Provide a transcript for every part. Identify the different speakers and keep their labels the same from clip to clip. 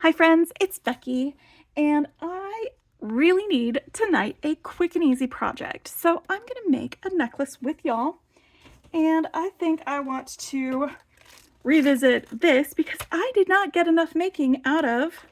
Speaker 1: Hi friends, it's Becky, and I really need tonight a quick and easy project. So I'm going to make a necklace with y'all, and I think I want to revisit this because I did not get enough making out of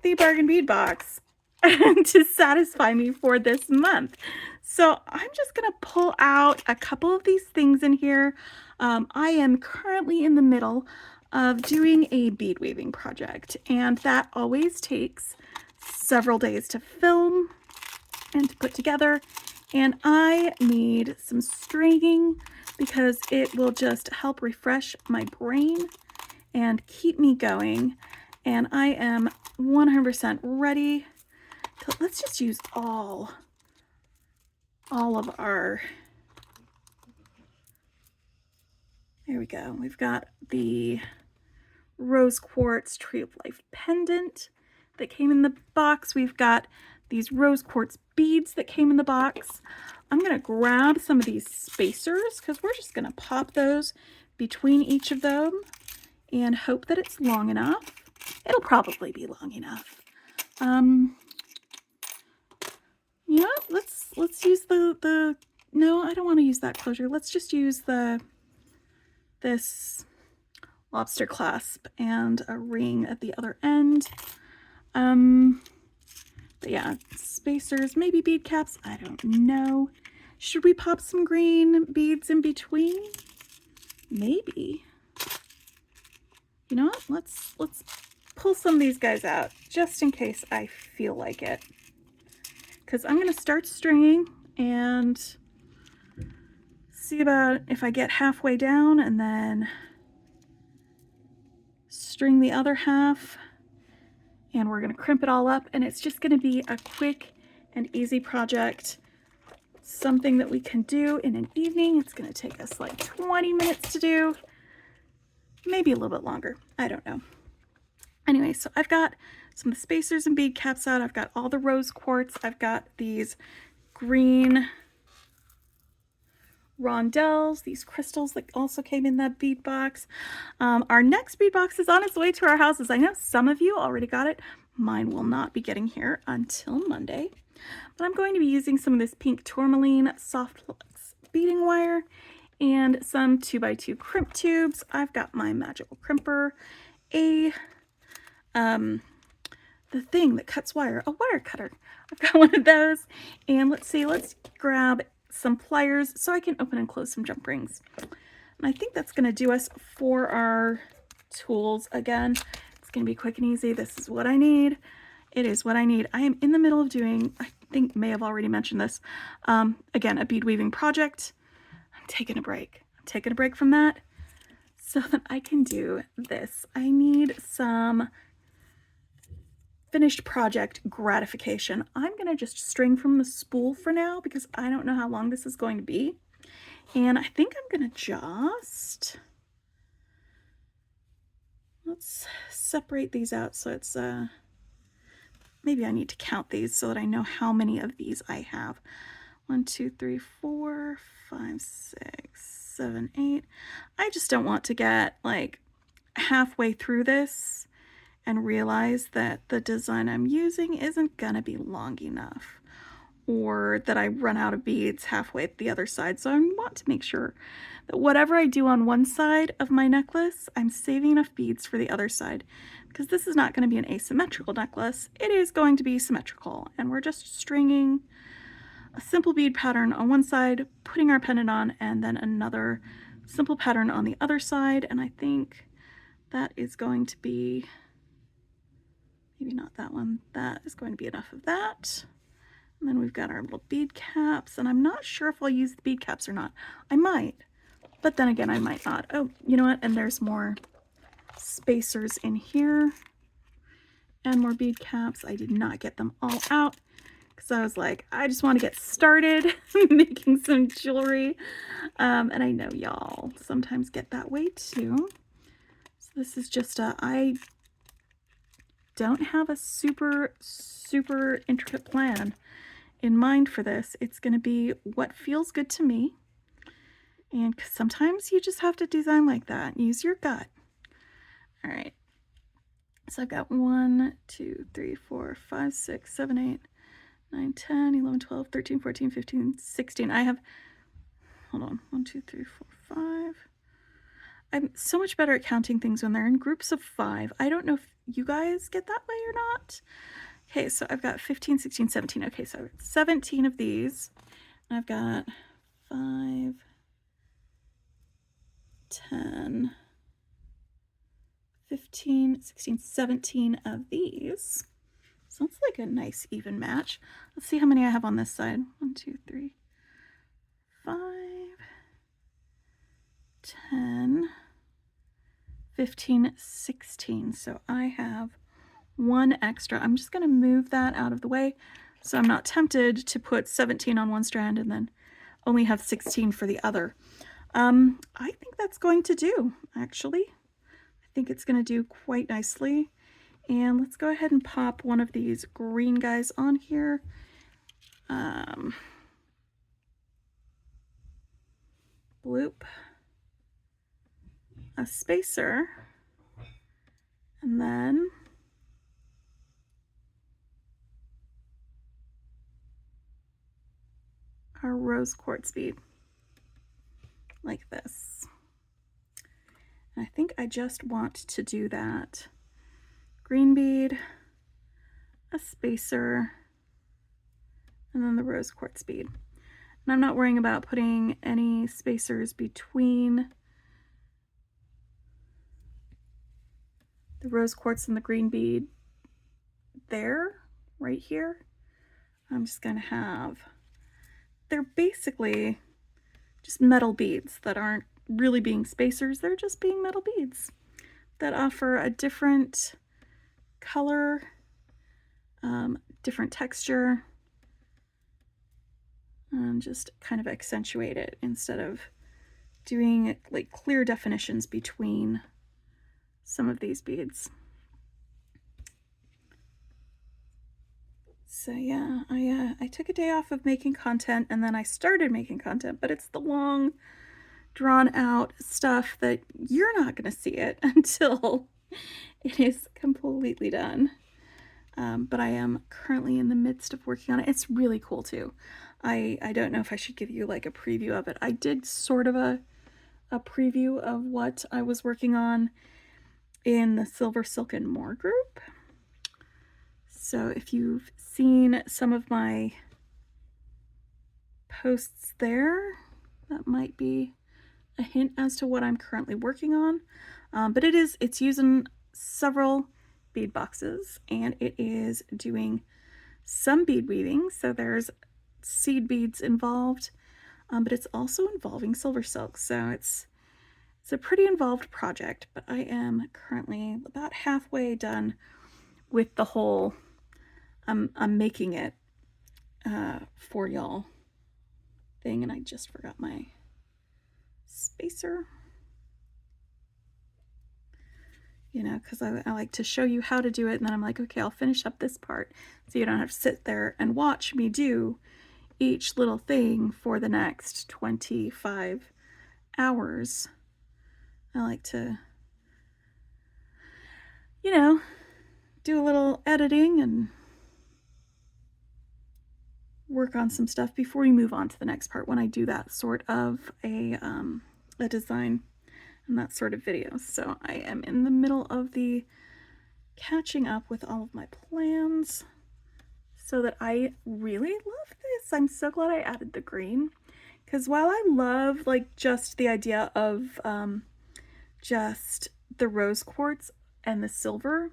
Speaker 1: the Bargain Bead Box to satisfy me for this month. So I'm just going to pull out a couple of these things in here. I am currently in the middle of doing a bead weaving project, and that always takes several days to film and to put together. And I need some stringing because it will just help refresh my brain and keep me going. And I am 100% ready to, let's just use all of our, there we go. We've got the rose quartz tree of life pendant that came in the box. We've got these rose quartz beads that came in the box. I'm going to grab some of these spacers because we're just going to pop those between each of them and hope that it's long enough. It'll probably be long enough. You know, let's use the no, I don't want to use that closure. Let's just use this lobster clasp and a ring at the other end. But yeah, spacers, maybe bead caps, I don't know. Should we pop some green beads in between? Maybe. You know what? Let's pull some of these guys out just in case I feel like it. Because I'm going to start stringing and see about if I get halfway down and then string the other half, and we're going to crimp it all up, and it's just going to be a quick and easy project, something that we can do in an evening. It's going to take us like 20 minutes to do, maybe a little bit longer, I don't know. Anyway, so I've got some of the spacers and bead caps out. I've got all the rose quartz. I've got these green rondelles, these crystals that also came in that bead box. Our next bead box is on its way to our houses. I know some of you already got it. Mine will not be getting here until Monday. But I'm going to be using some of this pink tourmaline soft flux beading wire and some 2x2 crimp tubes. I've got my magical crimper, the thing that cuts wire, a wire cutter. I've got one of those. And let's see, let's grab some pliers so I can open and close some jump rings. And I think that's going to do us for our tools. Again, it's going to be quick and easy. This is what I need. It is what I need. I am in the middle of doing, I think may have already mentioned this, again, a bead weaving project. I'm taking a break. I'm taking a break from that so that I can do this. I need some finished project gratification. I'm going to just string from the spool for now because I don't know how long this is going to be. And I think I'm going to just, let's separate these out so it's, maybe I need to count these so that I know how many of these I have. 1, 2, 3, 4, 5, 6, 7, 8. I just don't want to get like halfway through this and realize that the design I'm using isn't gonna be long enough, or that I run out of beads halfway at the other side. So I want to make sure that whatever I do on one side of my necklace, I'm saving enough beads for the other side, because this is not going to be an asymmetrical necklace. It is going to be symmetrical, and we're just stringing a simple bead pattern on one side, putting our pendant on, and then another simple pattern on the other side. And I think that is going to be, maybe not that one, that is going to be enough of that. And then we've got our little bead caps, and I'm not sure if I'll use the bead caps or not. I might, but then again, I might not. Oh, you know what? And there's more spacers in here and more bead caps. I did not get them all out because I was like, I just want to get started making some jewelry. And I know y'all sometimes get that way too. So this is just I don't have a super intricate plan in mind for this. It's going to be what feels good to me. And sometimes you just have to design like that. Use your gut. All right. So I've got 1, 2, 3, 4, 5, 6, 7, 8, 9, 10, 11, 12, 13, 14, 15, 16. I have, hold on, 1, 2, 3, 4, 5. I'm so much better at counting things when they're in groups of 5. I don't know if you guys get that way or not. Okay, so I've got 15, 16, 17. Okay, so I've got 17 of these. I've got 5, 10, 15, 16, 17 of these. So it's like a nice even match. Let's see how many I have on this side. 1, 2, 3, 5, 10, 15, 16. So I have 1 extra. I'm just going to move that out of the way so I'm not tempted to put 17 on one strand and then only have 16 for the other. I think that's going to do, actually. I think it's going to do quite nicely. And let's go ahead and pop one of these green guys on here. Bloop. A spacer. And then our rose quartz bead. Like this. And I think I just want to do that. Green bead, a spacer, and then the rose quartz bead. And I'm not worrying about putting any spacers between the rose quartz and the green bead there, right here. I'm just gonna have, they're basically just metal beads that aren't really being spacers, they're just being metal beads that offer a different color, different texture, and just kind of accentuate it instead of doing like clear definitions between some of these beads. So yeah, I took a day off of making content and then I started making content, but it's the long drawn out stuff that you're not going to see it until it is completely done. But I am currently in the midst of working on it. It's really cool too. I don't know if I should give you like a preview of it. I did sort of a preview of what I was working on in the Silver Silk and More group. So if you've seen some of my posts there, that might be a hint as to what I'm currently working on. But it's using several bead boxes and it is doing some bead weaving. So there's seed beads involved, but it's also involving silver silk. So it's a pretty involved project, but I am currently about halfway done with the whole I'm making it for y'all thing, and I just forgot my spacer. You know, because I like to show you how to do it, and then I'm like, okay, I'll finish up this part so you don't have to sit there and watch me do each little thing for the next 25 hours. I like to, you know, do a little editing and work on some stuff before we move on to the next part when I do that sort of a design and that sort of video. So I am in the middle of the catching up with all of my plans so that I really love this. I'm so glad I added the green, because while I love like just the idea of just the rose quartz and the silver,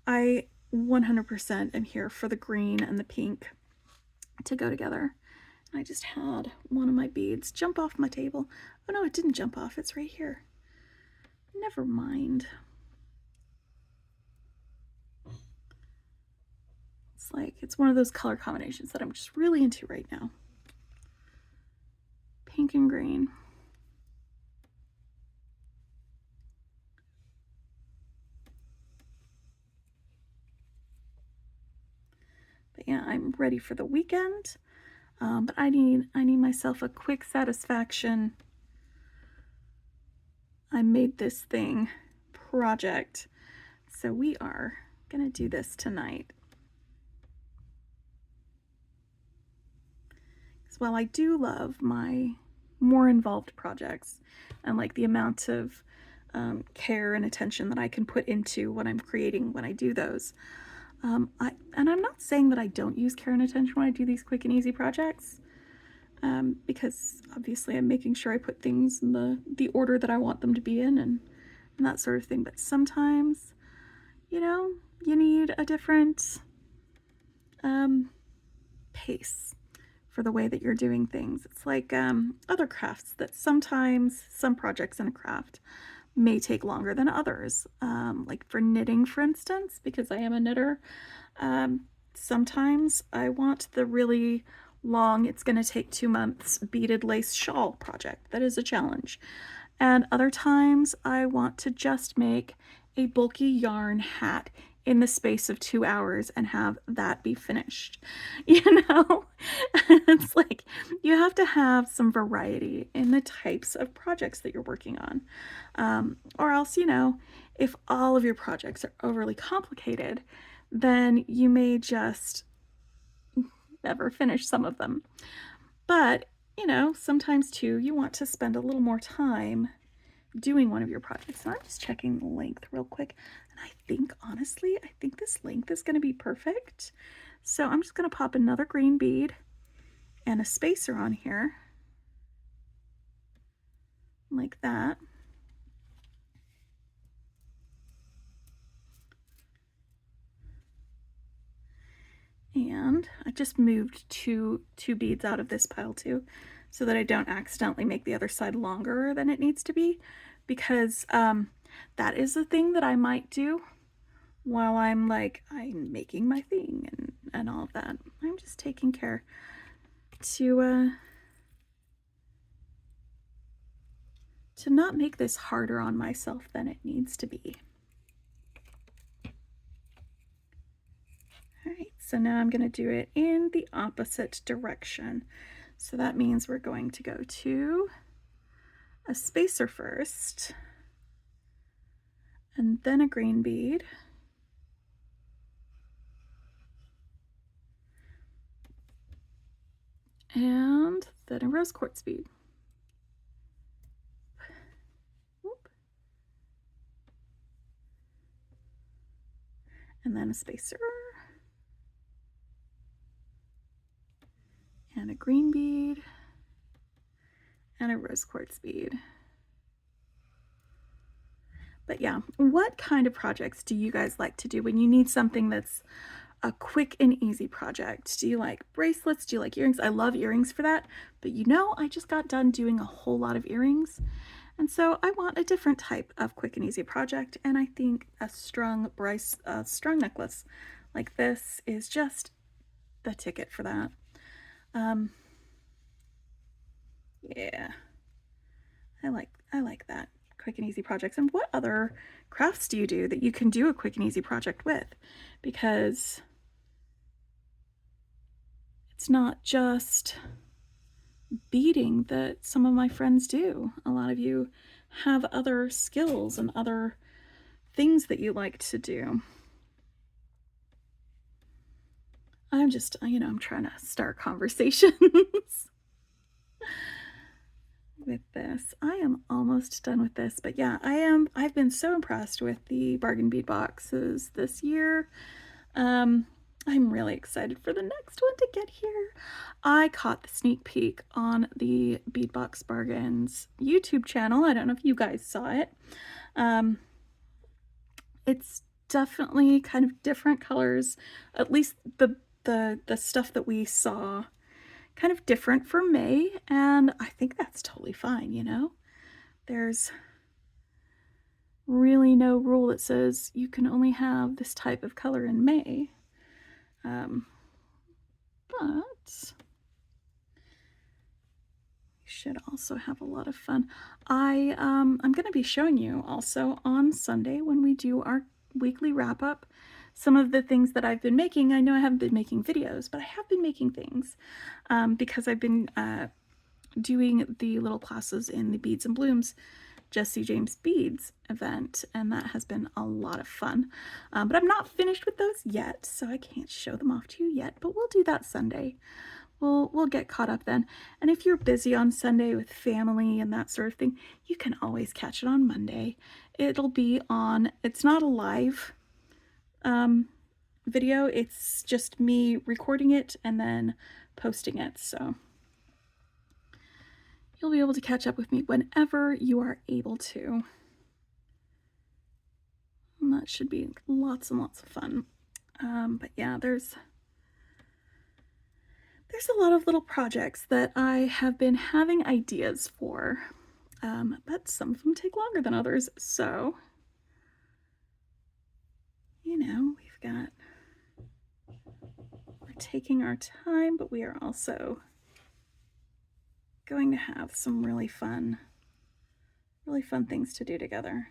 Speaker 1: I 100% am here for the green and the pink to go together. I just had one of my beads jump off my table. Oh no, it didn't jump off, it's right here. Never mind. It's like, it's one of those color combinations that I'm just really into right now. Pink and green. But yeah, I'm ready for the weekend. But I need myself a quick satisfaction. I made this thing project so we are gonna do this tonight. So while I do love my more involved projects and like the amount of care and attention that I can put into what I'm creating when I do those, and I'm not saying that I don't use care and attention when I do these quick and easy projects, because obviously I'm making sure I put things in the order that I want them to be in and that sort of thing. But sometimes, you know, you need a different pace for the way that you're doing things. It's like other crafts, that sometimes some projects in a craft may take longer than others. Like for knitting, for instance, because I am a knitter, sometimes I want the really long, it's going to take 2 months beaded lace shawl project. That is a challenge. And other times I want to just make a bulky yarn hat in the space of 2 hours and have that be finished. You know, it's like you have to have some variety in the types of projects that you're working on. Or else, you know, if all of your projects are overly complicated, then you may just never finish some of them. But, you know, sometimes too, you want to spend a little more time doing one of your projects. So I'm just checking the length real quick. And I think, honestly, I think this length is going to be perfect. So I'm just going to pop another green bead and a spacer on here. Like that. And I just moved two beads out of this pile too, so that I don't accidentally make the other side longer than it needs to be, because that is a thing that I might do while I'm making my thing and all of that. I'm just taking care to not make this harder on myself than it needs to be. All right, so now I'm going to do it in the opposite direction. So that means we're going to go to a spacer first, and then a green bead, and then a rose quartz bead. Whoop. And then a spacer, and a green bead, and a rose quartz bead. But yeah, what kind of projects do you guys like to do when you need something that's a quick and easy project? Do you like bracelets? Do you like earrings? I love earrings for that, but you know, I just got done doing a whole lot of earrings, and so I want a different type of quick and easy project, and I think a strung necklace like this is just the ticket for that. Yeah, I like that. Quick and easy projects. And what other crafts do you do that you can do a quick and easy project with? Because it's not just beading that some of my friends do. A lot of you have other skills and other things that you like to do. I'm just, you know, I'm trying to start conversations with this. I am almost done with this, but yeah, I've been so impressed with the Bargain Bead Boxes this year. I'm really excited for the next one to get here. I caught the sneak peek on the Beadbox Bargains YouTube channel. I don't know if you guys saw it. It's definitely kind of different colors, at least the stuff that we saw, kind of different for May, and I think that's totally fine, you know? There's really no rule that says you can only have this type of color in May. But we should also have a lot of fun. I'm going to be showing you also on Sunday when we do our weekly wrap-up some of the things that I've been making. I know I haven't been making videos, but I have been making things because I've been doing the little classes in the Beads and Blooms Jesse James Beads event, and that has been a lot of fun. But I'm not finished with those yet, so I can't show them off to you yet, but we'll do that Sunday. We'll get caught up then. And if you're busy on Sunday with family and that sort of thing, you can always catch it on Monday. It'll be on, it's not a live video, it's just me recording it and then posting it. So you'll be able to catch up with me whenever you are able to. And that should be lots and lots of fun. But yeah, there's a lot of little projects that I have been having ideas for, but some of them take longer than others. So, you know, we're taking our time, but we are also going to have some really fun things to do together.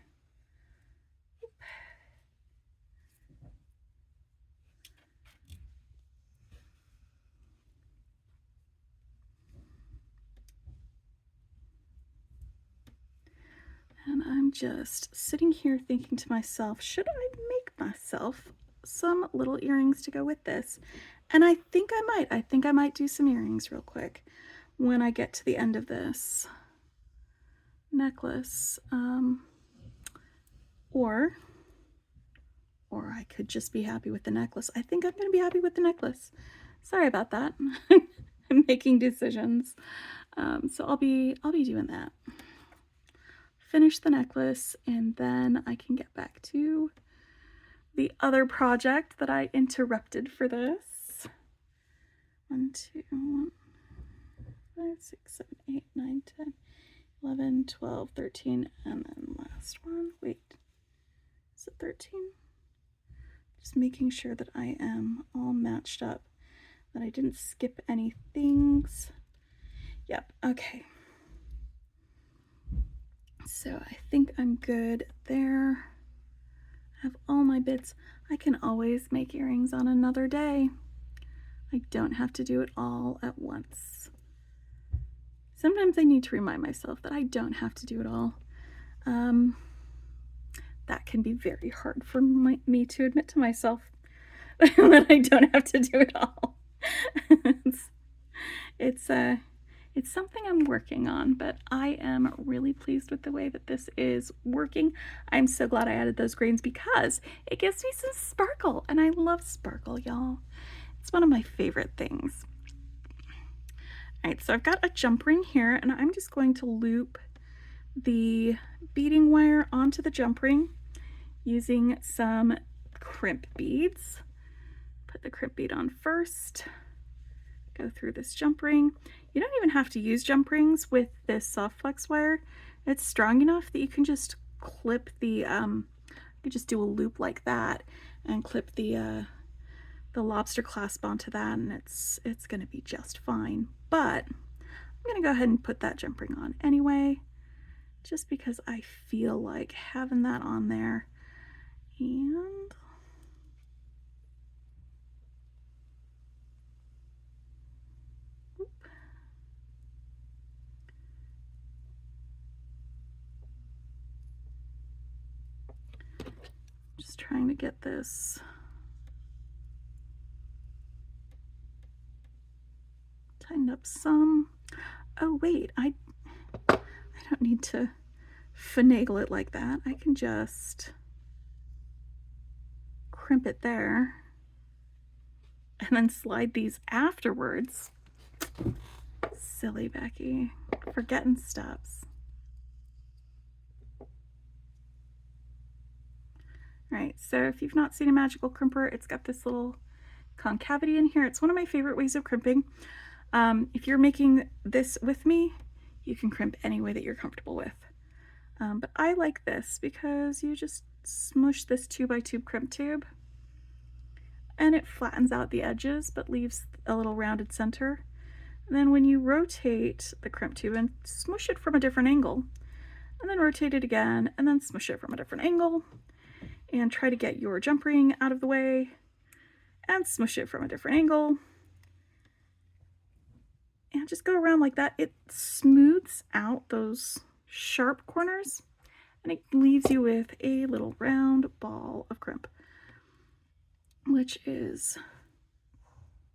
Speaker 1: And I'm just sitting here thinking to myself, should I make myself some little earrings to go with this? And I think I might. I think I might do some earrings real quick when I get to the end of this necklace. Or I could just be happy with the necklace. I think I'm going to be happy with the necklace. Sorry about that. I'm making decisions. So I'll be doing that. Finish the necklace, and then I can get back to the other project that I interrupted for this. 1, 2, 5, 6, 7, 8, 9, 10, 11, 12, 13, and then last one. Wait, is it 13? Just making sure that I am all matched up, that I didn't skip any things. Yep, okay. So I think I'm good there. I have all my bits. I can always make earrings on another day. I don't have to do it all at once. Sometimes I need to remind myself that I don't have to do it all. That can be very hard for me to admit to myself that I don't have to do it all. It's something I'm working on, but I am really pleased with the way that this is working. I'm so glad I added those grains because it gives me some sparkle, and I love sparkle, y'all. It's one of my favorite things. All right, so I've got a jump ring here, and I'm just going to loop the beading wire onto the jump ring using some crimp beads. Put the crimp bead on first. Go through this jump ring. You don't even have to use jump rings with this soft flex wire. It's strong enough that you can just clip the, you could just do a loop like that and clip the lobster clasp onto that, and it's gonna be just fine. But I'm gonna go ahead and put that jump ring on anyway, just because I feel like having that on there. And just trying to get this tightened up some. Oh wait, I don't need to finagle it like that. I can just crimp it there and then slide these afterwards. Silly Becky, forgetting steps. Alright, so if you've not seen a magical crimper, it's got this little concavity in here. It's one of my favorite ways of crimping. If you're making this with me, you can crimp any way that you're comfortable with. But I like this because you just smush this 2x2 crimp tube and it flattens out the edges but leaves a little rounded center. And then when you rotate the crimp tube and smush it from a different angle, and then rotate it again and then smush it from a different angle, and try to get your jump ring out of the way and smush it from a different angle, and just go around like that. It smooths out those sharp corners and it leaves you with a little round ball of crimp, which is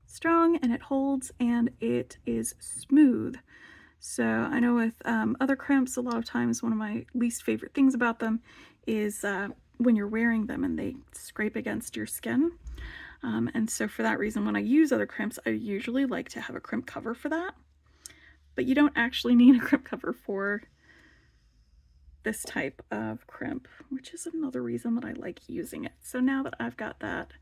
Speaker 1: strong and it holds and it is smooth. So I know with other crimps, a lot of times one of my least favorite things about them is when you're wearing them and they scrape against your skin. And so for that reason, when I use other crimps, I usually like to have a crimp cover for that. But you don't actually need a crimp cover for this type of crimp, which is another reason that I like using it. So now that I've got that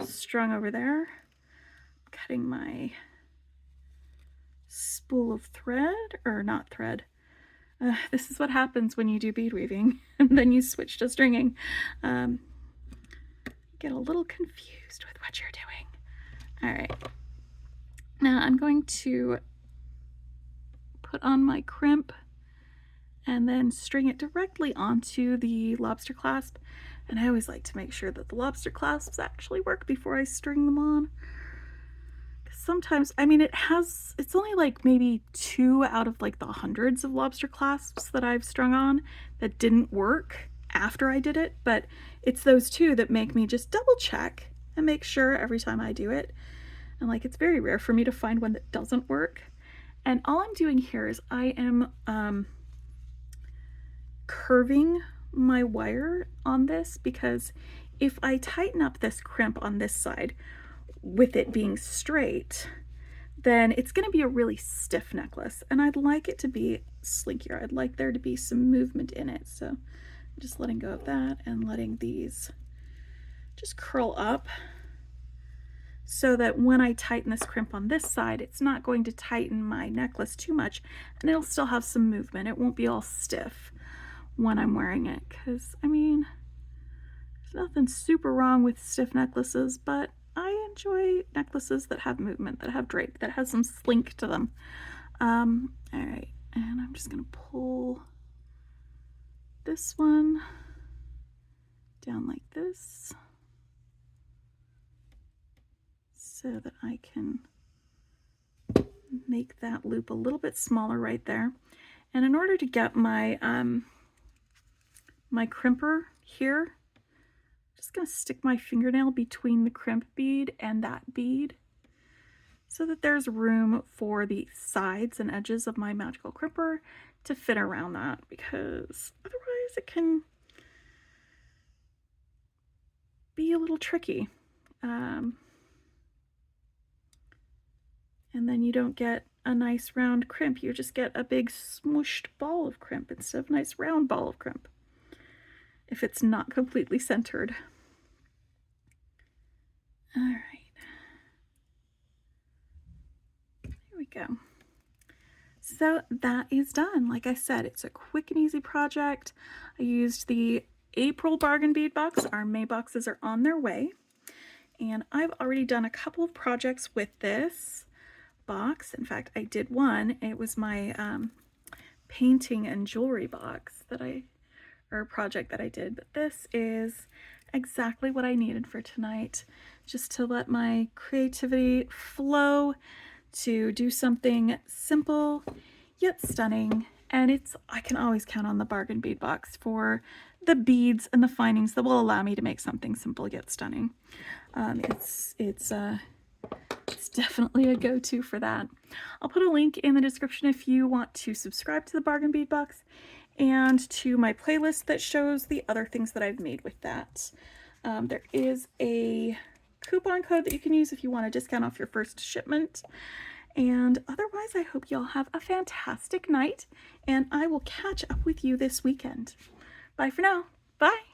Speaker 1: strung over there, I'm cutting my spool of thread, or not thread. This is what happens when you do bead weaving and then you switch to stringing. Get a little confused with what you're doing. All right. Now I'm going to put on my crimp and then string it directly onto the lobster clasp. And I always like to make sure that the lobster clasps actually work before I string them on. Sometimes, I mean, it's only like maybe 2 out of like the hundreds of lobster clasps that I've strung on that didn't work after I did it, but it's those 2 that make me just double check and make sure every time I do it. And like, it's very rare for me to find one that doesn't work. And all I'm doing here is I am curving my wire on this, because if I tighten up this crimp on this side with it being straight, then it's going to be a really stiff necklace, and I'd like it to be slinkier. I'd like there to be some movement in it. So I'm just letting go of that and letting these just curl up so that when I tighten this crimp on this side, it's not going to tighten my necklace too much, and it'll still have some movement. It won't be all stiff when I'm wearing it, because I mean, there's nothing super wrong with stiff necklaces, but I enjoy necklaces that have movement, that have drape, that has some slink to them. All right, and I'm just gonna pull this one down like this so that I can make that loop a little bit smaller right there. And in order to get my my crimper here, I'm just gonna stick my fingernail between the crimp bead and that bead so that there's room for the sides and edges of my magical crimper to fit around that, because otherwise it can be a little tricky. And then you don't get a nice round crimp, you just get a big smooshed ball of crimp instead of a nice round ball of crimp if it's not completely centered. All right, here we go. So that is done. Like I said, it's a quick and easy project. I used the April Bargain Bead Box. Our May boxes are on their way. And I've already done a couple of projects with this box. In fact, I did one. It was my painting and jewelry box or project that I did. But this is exactly what I needed for tonight, just to let my creativity flow, to do something simple yet stunning. And I can always count on the Bargain Bead Box for the beads and the findings that will allow me to make something simple yet stunning. It's definitely a go-to for that. I'll put a link in the description if you want to subscribe to the Bargain Bead Box and to my playlist that shows the other things that I've made with that. There is a coupon code that you can use if you want a discount off your first shipment. And otherwise, I hope y'all have a fantastic night, and I will catch up with you this weekend. Bye for now. Bye.